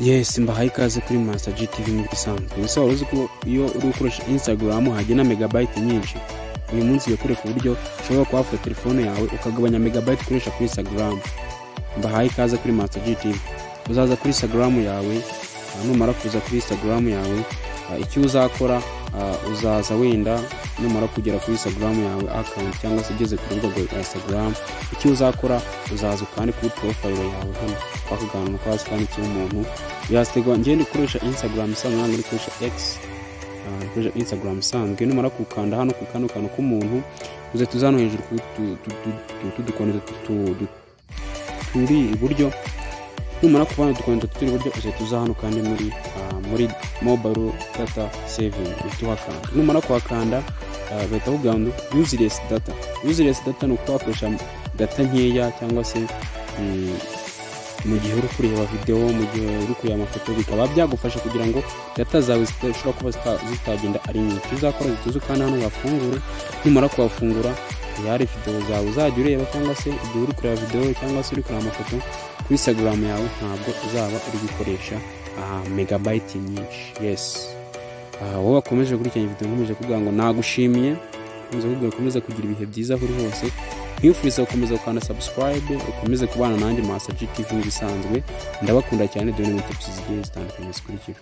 Yes, mbahaye ikaze kuri Master GTV mu bisanzwe. Ese waruzi ko iyo uri ukoresha Instagram hagena megabyte nyinshi? Uyu munsi yakure ku buryo ushobora kwafata telefone yawe ukagabanya megabyte ukoresha kuri Instagram. Mbahaye ikaze kuri Master GTV. Uzaza kuri Instagram yawe, numara kuza kuri Instagram yawe, icyo uzakora uzaza wenda numara kugera kuri Instagram yawe account cyangwa se ugeze ku rubuga rwa Instagram, icyo uzakora uzaza kandi kuri profile yawe hano bakugana kwa scan cy'umuntu yastegwa ngende ukoresha Instagram isanzwe nangwe ukoresha X, ukoresha Instagram isanzwe numara kukanda hano ku kantu k'umuntu uze tuzano hejuru tudukone turi iburyo, numara kubana dukone turi iburyo uze tuza hano kandi muri mobile data saving bituhakanda. Numara kuhakanda bahita kuganda useless data no kwakoresha data nkeya cyangwa se mu gihe uri kureba video, mu gihe uri kureba amafoto bikaba byagufasha kugira ngo data zawe zishobora kuba zitagenda ari nyinshi. Uzakora zituzu kandi hano wafungure, numara kuwafungura yari video zawe uzajya ureba cyangwa se igihe uri kureba video cyangwa se uri kureba amafoto kuri Instagram yawe ntabwo uzaba uri gukoresha megabyte nyinshi. Yes, wowe wakomeje gukurikirana video nkomeje kuvuga ngo nagushimiye, nze kugira komeza kugira ibihe byiza kuri hose. Nkifuriza gukomeza ukanda subscribe, ukomeze kubana nanjye Master GTV bisanzwe. Ndabakunda cyane, dore mu tips zigiye zitandukanye zikurikira.